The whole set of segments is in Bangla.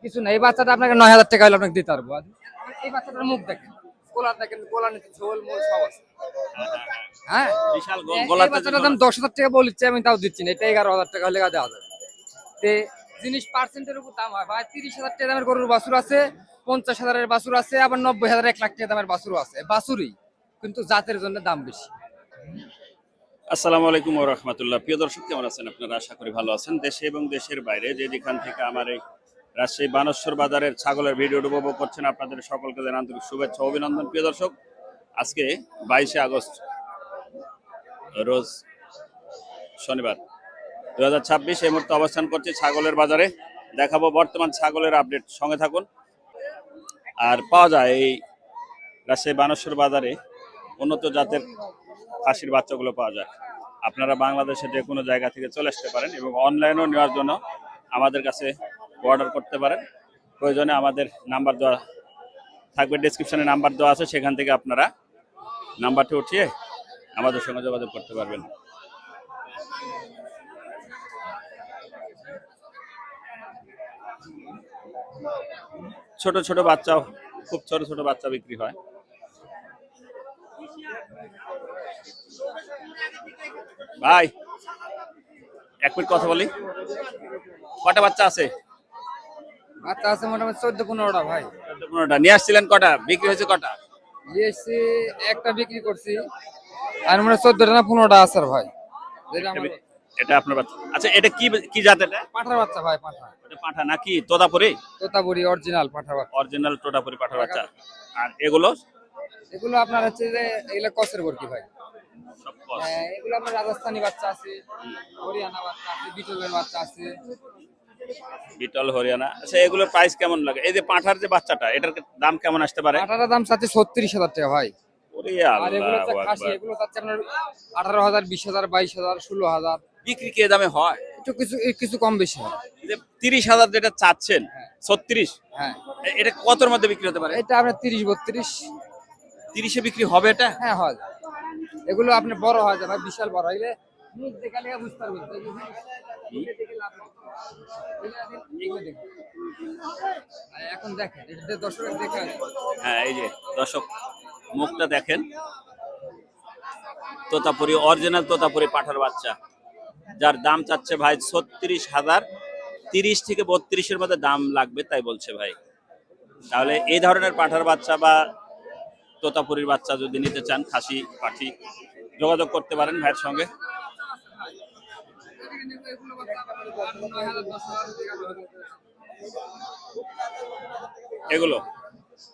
কিছু না, এই বাচ্চাটা আপনাকে 9,000 টাকা হলে আপনাকে দিতে পারবো। এই বাচ্চাটার মুখ দেখেন, কোলার দেখেন, কোলার নিচে ঝোল মোল সব আছে। হ্যাঁ, বিশাল এই গোলাতে বাচ্চাটার দাম 10,000 টাকা বলছি, আমি তাও দিচ্ছি না। এটা 11,000 টাকা হলে দেওয়া যাবে। তে জিনিস পার্সেন্টের উপর দাম হয় ভাই। 30,000 টাকা দামের গরুর বাছুর আছে, 50,000-এর বাছুর আছে, আবার 90,000 1,00,000 টাকা দামের বাছুর আছে। বাছুরই, কিন্তু জাতের জন্য দাম বেশি। আসসালামু আলাইকুম ওয়া রাহমাতুল্লাহ। প্রিয় দর্শক, কেমন আছেন আপনারা? আশা করি ভালো আছেন। দেশে এবং দেশের বাইরে যে যেখান থেকে আমার এই রাজশাহী বানেশ্বর বাজারের ছাগলের ভিডিও উপভোগ করছেন, আপনাদের সকলকে জানাই আন্তরিক শুভেচ্ছা ও অভিনন্দন। প্রিয় দর্শক, আজকে 22শে আগস্ট, রোজ শনিবার 2026। এই মুহূর্তে অবস্থান করছি ছাগলের বাজারে। দেখাবো বর্তমান ছাগলের আপডেট, সঙ্গে থাকুন। আর পাওয়া যায় এই রাজশাহী বানেশ্বর বাজারে উন্নত জাতের খাসির বাচ্চাগুলো পাওয়া যায়। আপনারা বাংলাদেশের যে কোনো জায়গা থেকে চলে আসতে পারেন এবং অনলাইনেও নেওয়ার জন্য আমাদের কাছে অর্ডার করতে পারেন। প্রয়োজনে আমাদের নাম্বার দেওয়া থাকবে, ডেসক্রিপশনে নাম্বার দেওয়া আছে, সেখান থেকে আপনারা নাম্বারটি উঠিয়ে আমাদের সঙ্গে যোগাযোগ করতে পারবেন। ছোট ছোট বাচ্চাও, খুব ছোট ছোট বাচ্চা বিক্রি হয়। ভাই, এক মিনিট কথা বলি। কটা বাচ্চা আছে? বাচ্চা আছে মোটামুটি 14-15টা ভাই। 15টা নিয়ে আসছিলেন, কটা বিক্রি হয়েছে? কটা দিয়েছি, একটা বিক্রি করছি, আর মানে 14টা না 15টা আছে ভাই। যেটা আমার এটা আপনার বাচ্চা? আচ্ছা, এটা কি কি জাত? এটা পাঠার বাচ্চা ভাই, পাঠা। এটা পাঠা নাকি তোতাপুরি? তোতাপুরি অরিজিনাল পাঠার বাচ্চা। অরিজিনাল তোতাপুরি পাঠার বাচ্চা। আর এগুলো এগুলো আপনার হচ্ছে যে এগুলো কসের বর্তি ভাই। সব কস। হ্যাঁ, এগুলো আপনার রাজস্থানি বাচ্চা আছে, হরিয়ানা বাচ্চা আছে, বিটলের বাচ্চা আছে। বিটল হরিয়ানা। আচ্ছা, এগুলোর প্রাইস কেমন লাগে? এই যে পাঠার যে বাচ্চাটা, এটার দাম কেমন আসতে পারে? পাঠাটার দাম চাচ্ছে 36,000 টাকা ভাই। ওরে আর এগুলো হচ্ছে আল্লাহু খাসি, আকবার। এগুলো চাচ্ছে আপনার 18,000, 20,000, 22,000, 16,000। বিক্রি কি দামে হয়? একটু কিছু কিছু কম বেশি হয়। এই যে 30,000 যেটা চাচ্ছেন, হ্যাঁ। 36, হ্যাঁ, এটা কতর মধ্যে বিক্রি হতে পারে? এটা আপনার 30-32। 30-এ বিক্রি হবে এটা? হ্যাঁ হয়। এগুলো আপনার বড় হয় যায় ভাই, বিশাল বড় হইলে মুখ দেখালে বুঝতে পারবেন। এখন দেখেন, এটা দর্শক দেখে হ্যাঁ, এই যে দর্শক, মুখটা দেখেন। তোতাপুরি, অরিজিনাল তোতাপুরি পাঠার বাচ্চা, যার দাম চাচ্ছে ভাই 36,000। 30 থেকে 32-এর মধ্যে দাম লাগবে তাই বলছে ভাই। তাহলে এই ধরনের পাঠার বাচ্চা বা তোতাপুরির বাচ্চা যদি নিতে চান, খাসি পাঠি, যোগাযোগ করতে পারেন ভাইয়ের সঙ্গে। এগুলো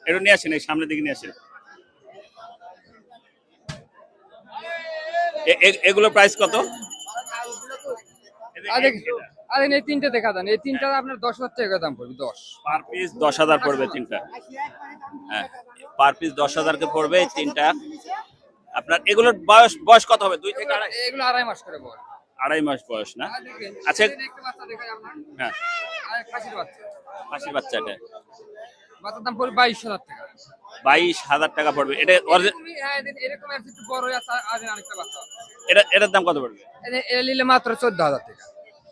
একটু নিয়ে আসেন, এই সামনের দিকে নিয়ে আসেন। এগুলো প্রাইস কত? আরে আরে এই তিনটে দেখা দেন, এই তিনটা আপনার 10,000 টাকা দাম পড়বে। 10 পার পিস 10,000 পড়বে তিনটা। হ্যাঁ, পার পিস 10,000 কে পড়বে এই তিনটা। আপনার এগুলোর বয়স বয়স কত হবে? 2 থেকে আড়াই? এগুলো 2.5 মাস করে বড়। 2.5 মাস বয়স না? আচ্ছা, একটা বাচ্চা দেখাই আপনার। হ্যাঁ, আর খাসির বাচ্চা, খাসির বাচ্চা। এটা বাচ্চার দাম পড়বে 22,000 টাকা। 22,000 টাকা পড়বে। এটা হ্যাঁ, এরকম একটু বড় আছে, আর আরেকটা বাচ্চা। এটার দাম কত পড়বে? এটা নিলে মাত্র 14,000 টাকা।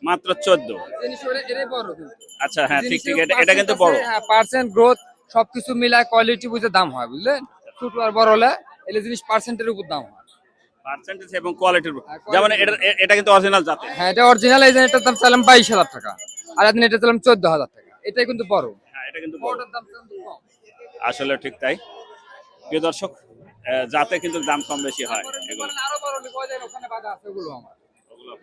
মাত্র 14? জিনিস এটাই বড় কিন্তু। আচ্ছা, হ্যাঁ, ঠিক ঠিক, এটা কিন্তু বড়। হ্যাঁ, পার্সেন্ট গ্রোথ সবকিছু মিলায় কোয়ালিটি বুঝে দাম হয়, বুঝলেন? ছোট আর বড় হলে এলে জিনিস পার্সেন্টের উপর দাম হয়। পার্সেন্টেজ এবং কোয়ালিটির। যেমন এটা কিন্তু অরিজিনাল জাতের। হ্যাঁ, এটা অরিজিনাল। এই যে এটার দাম চাইলাম 22,000 টাকা, আর আপনি এটা চাইলাম 14,000 টাকা। এটাই কিন্তু বড়। হ্যাঁ, এটা কিন্তু বড়। বড়টার দাম কিন্তু কম। আসলে ঠিক তাই। প্রিয় দর্শক, জাতে কিন্তু দাম কম বেশি হয় এগুলো। আরো বড় নিব, ওই যে ওখানে বাঁধা আছে ওগুলো আমার।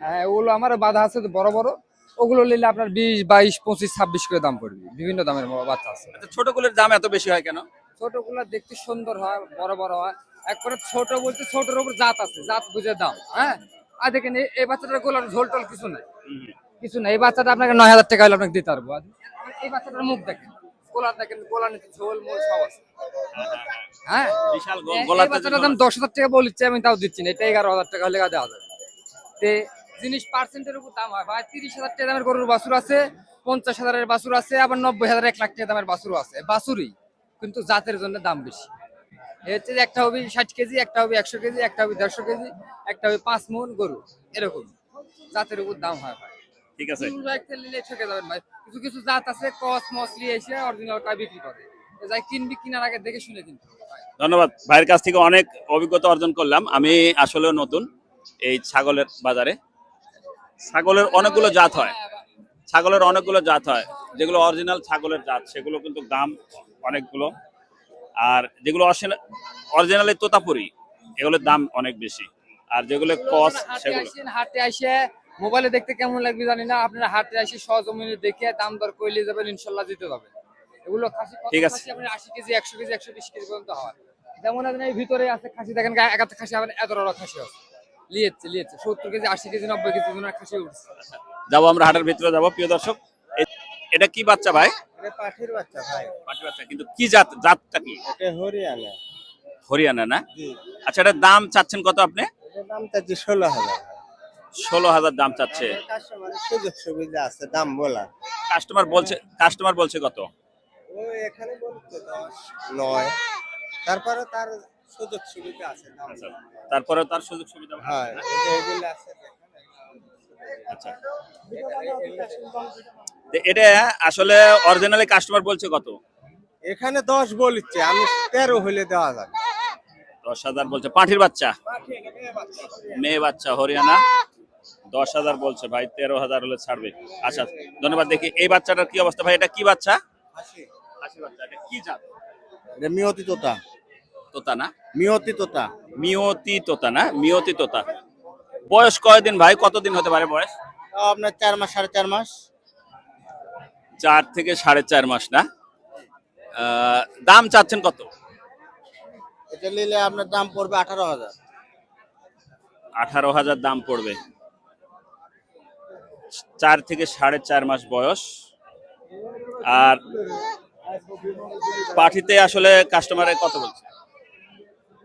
হ্যাঁ, ওগুলো আমার বাঁধা আছে বড় বড়। ওগুলো নিলে আপনার 20, 22, 25, 26 করে দাম পড়বে। বিভিন্ন দামের বাচ্চা আছে। আচ্ছা, ছোটগুলোর দাম এত বেশি হয় কেন? ছোটগুলো দেখতে সুন্দর হয়, বড় বড় হয়। একবারে ছোট বলতে ছোটর উপর জাত আছে, জাত বুঝে দাম। হ্যাঁ, আর দেখেন এই বাচ্চাটার গোলার ঝোল টোল কিছু নাই, কিছু নাই। এই বাচ্চাটা আপনাকে 9,000 টাকা হলে আপনাকে দিতে পারবো। আর এই বাচ্চাটার মুখ দেখেন, কোলার দেখেন, কোলার নিচে ঝোল মোল সব আছে। হ্যাঁ, বিশাল এই গোলাতে বাচ্চাটার দাম 10,000 টাকা বলছি, আমি তাও দিচ্ছি না। এটা 11,000 টাকা হলে দেওয়া যাবে। তে জিনিস পার্সেন্টের উপর দাম হয় ভাই। 30,000 টাকা দামের গরুর বাছুর আছে, 50,000-এর বাছুর আছে, আবার 90,000, 1,00,000 টাকা দামের বাছুর আছে। বাছুরই, কিন্তু জাতের জন্য দাম বেশি। এ হচ্ছে যে একটা হবে 60 কেজি, একটা হবে 100 কেজি, একটা হবে 150 কেজি, একটা হবে 5 মণ গরু। এরকম জাতের উপর দাম হয় ভাই। ঠিক আছে। দুর্বল ভাই একটা নিলে ঠকে যাবেন ভাই। কিছু কিছু জাত আছে কস মসলি এসে অরিজিনাল কাই বিক্রি করে। তো যাই কিনবি কিনার আগে দেখে শুনে কিনতে হবে ভাই। ধন্যবাদ, ভাইয়ের কাছ থেকে অনেক অভিজ্ঞতা অর্জন করলাম। আমি আসলেও নতুন এই ছাগলের বাজারে। ছাগলের অনেকগুলো জাত হয়, ছাগলের অনেকগুলো জাত হয়, যেগুলো অরিজিনাল ছাগলের জাত সেগুলো কিন্তু দাম অনেকগুলো, আর যেগুলো অরিজিনালি তোতাপুরি এগুলোর দাম অনেক বেশি, আর যেগুলো কস হাটে সেগুলো। আসেন, হাটে আসে মোবাইলে দেখতে কেমন লাগবে জানি না, আপনারা হাটে আসে সহজমিনে দেখে দাম দর কইলে যাবেন, ইনশাল্লাহ দিতে যাবেন। এগুলো খাসি কত ঠিক আছে। খাসি আপনার 80 কেজি 100 কেজি 120 কেজি পর্যন্ত হয়। যেমন আপনার এই ভিতরে আছে খাসি, দেখেন এক একটা খাসি আবার এত বড় খাসি আছে, লিয়েছে 70 কেজি 80 কেজি 90 কেজি জনের খাসি উঠছে। যাবো আমরা হাটের ভিতরে যাবো, প্রিয় দর্শক। এটা কি বাচ্চা ভাই? এটা পাখির বাচ্চা ভাই। পাটি বাচ্চা, কিন্তু কি জাত, জাতটা কি? এটা হরিয়ানা। হরিয়ানা না? জি। আচ্ছা, এটার দাম চাচ্ছেন কত আপনি? এটার দাম চাচ্ছি 16,000। 16,000 দাম চাচ্ছে। কাস্টমারের সুযোগ সুবিধা আছে দাম বলা। কাস্টমার বলছে কত? ও এখানে বলতে 10, 9, তারপরে তার সুযোগ সুবিধা আছে দাম। আচ্ছা, তারপরে তার সুযোগ সুবিধা আছে হ্যাঁ, না? এই যে এগুলো আছে আচ্ছা, তো এটা আসলে অরিজিনালি কাস্টমার বলছে কত? এখানে 10 বলছে, আমি 13 হইলে দেওয়া যাবে। 10,000 বলছে। পাঁঠির বাচ্চা, মেয়ে বাচ্চা, হরিয়ানা। 10,000 বলছে ভাই, 13,000 হলে ছাড়বে। আচ্ছা, ধন্যবাদ। দেখি এই বাচ্চাটার কি অবস্থা ভাই, এটা কি বাচ্চা? হাসি বাচ্চা, এটা কি জাত? এটা মিয়তি তোতা। তোতা না? মিয়তি তোতা। মিয়তি তোতা না? মিয়তি তোতা। বয়স কয়দিন ভাই, কতদিন হতে পারে বয়স? তাও আপনার 4 মাস 4.5 মাস। 4 থেকে 4.5 মাস না? দাম চাচ্ছেন কত? এটা নিলে আপনার দাম পড়বে 18,000। 18,000 দাম পড়বে। 4 থেকে 4.5 মাস বয়স। আর পাঠিতে আসলে কাস্টমারে কত বলছে?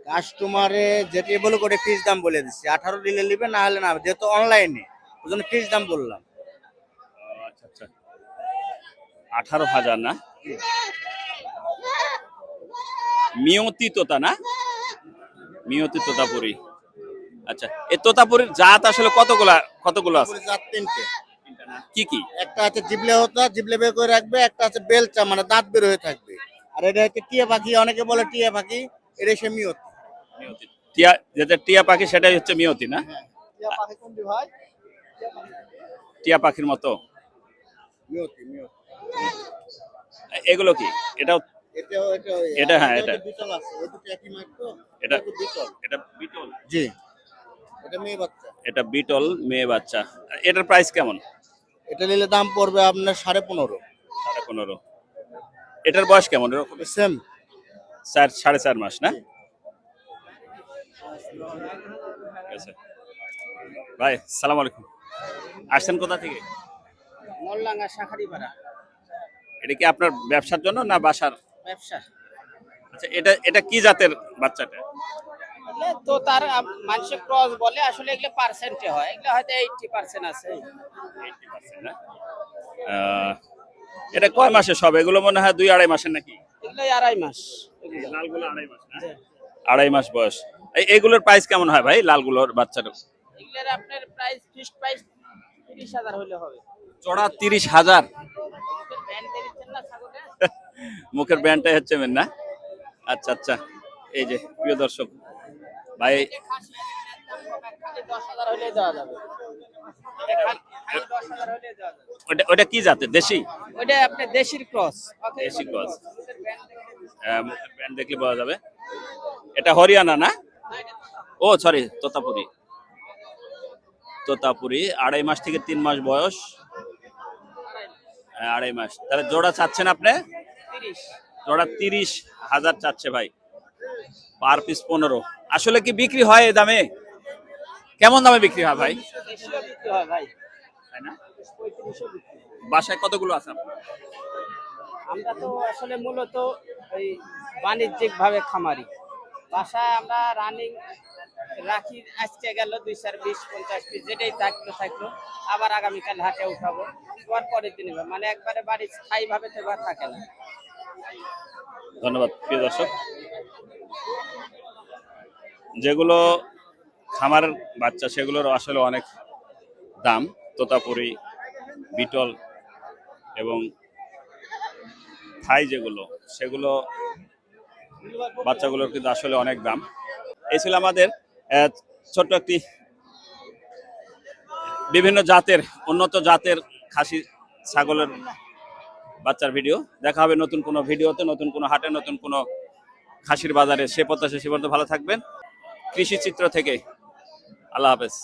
কাস্টমারে যেটি বলে করে ফিক্স দাম বলে দিচ্ছি, 18 দিলে নিবে, না হলে না, যেহেতু অনলাইনে ওই জন্য ফিক্স দাম বললাম। আচ্ছা আচ্ছা, 18,000 না? মিয়তি তোতা না? মিয়তি তোতাপুরি। আচ্ছা, এই তোতাপুরির জাত আসলে কতগুলো আছে? জাত 3টে। কি কি? একটা আছে জিবলে হতা, জিবলে বের করে রাখবে, একটা আছে বেলচা মানে দাঁত বের হয়ে থাকবে, আর এটা হচ্ছে টিয়া পাখি, অনেকে বলে টিয়া পাখি, এটা সে মিয়ত। মিয়তি। টিয়া, যেটা টিয়া পাখি সেটাই হচ্ছে মিয়তি না? টিয়া পাখি কোনটি ভাই? টিয়া পাখির মতো। মিয়তি মিয়তি। এগুলো কি? এটাও? এটা হ্যাঁ, এটা বিটল আছে, এই দুটো একই মাঠ তো। এটা বিটল। এটা বিটল। জি, এটা মেয়ে বাচ্চা। এটা বিটল মেয়ে বাচ্চা। এটার প্রাইস কেমন? এটা নিলে দাম পড়বে আপনার 15.5। 15.5। এটার বয়স কেমন? এরকম সেম। 4.5 মাস না? ঠিক আছে ভাই, সালাম আলাইকুম। আসছেন কোথা থেকে? মল্লাঙ্গা শাখারিপাড়া। এটা কি আপনার ব্যবসার জন্য না বাসার? ব্যবসা। আচ্ছা, এটা কি জাতের বাচ্চাটা? তো তার মানুষের ক্রস বলে, আসলে এগুলো পার্সেন্টে হয়, এগুলো হয়তো 80% আছে। 80% না? এটা কয় মাসে সব? এগুলো মনে হয় 2-2.5 মাসের নাকি? এগুলো 2.5 মাস। লালগুলো 2.5 মাস না? 2.5 মাস বয়স। এইগুলোর প্রাইস কেমন হয় ভাই, লালগুলোর বাচ্চাটা? এগুলোর আপনার প্রাইস, ফিক্সড প্রাইস 30,000 হলে হবে। জোড়া 30,000? ব্যান্ড দিচ্ছেন না ছাগলে? মুখের ব্যান্ডটাই হচ্ছে মেন না? আচ্ছা আচ্ছা, এই যে প্রিয় দর্শক ভাই, খালি 10,000 হলে দেওয়া যাবে। খালি 10,000 হলে দেওয়া যাবে। ওটা কি জাতের? দেশি? ওইটা আপনার দেশির ক্রস। দেশি ক্রস। মুখের ব্যান্ড দেখলে পাওয়া যাবে। এটা হরিয়ানা না? ও সরি, তোতাপুরি। তোতাপুরি 2.5 মাস থেকে 3 মাস বয়স। 2.5 মাস। তাহলে জোড়া চাচ্ছেন আপনি? 30। জোড়া 30,000 চাচ্ছে ভাই, পার পিস 15। আসলে কি বিক্রি হয় এই দামে? কেমন দামে বিক্রি হয় ভাই? দেশীয় বিক্রি হয় ভাই, তাই না? 3500 বিক্রি হয়। বাসায় কতগুলো আছে আপনার? আমরা তো আসলে মূলত ওই বাণিজ্যিক ভাবে খামারি, বাসায় আমরা রানিং রাখি। আজকে গেল 2-20-50 পিস, যেটাই থাকলো আবার আগামীকাল হাটে উঠাবো, পরের দিন মানে একবারে বাড়ি স্থায়ী ভাবে তো থাকে না। ধন্যবাদ প্রিয় দর্শক। যেগুলো খামারের বাচ্চা সেগুলোর আসলে অনেক দাম। তোতাপুরি বিটল এবং থাই যেগুলো, সেগুলো বাচ্চাগুলোর কিন্তু আসলে অনেক দাম। এই ছিল আমাদের ছোট্ট একটি বিভিন্ন জাতের, উন্নত জাতের খাসি ছাগলের বাচ্চার ভিডিও। দেখা হবে নতুন কোনো ভিডিওতে, নতুন কোনো হাটে, নতুন কোনো খাসির বাজারে। সে প্রত্যাশা, সে পর্যন্ত ভালো থাকবেন। কৃষি চিত্র থেকে আল্লাহ হাফেজ।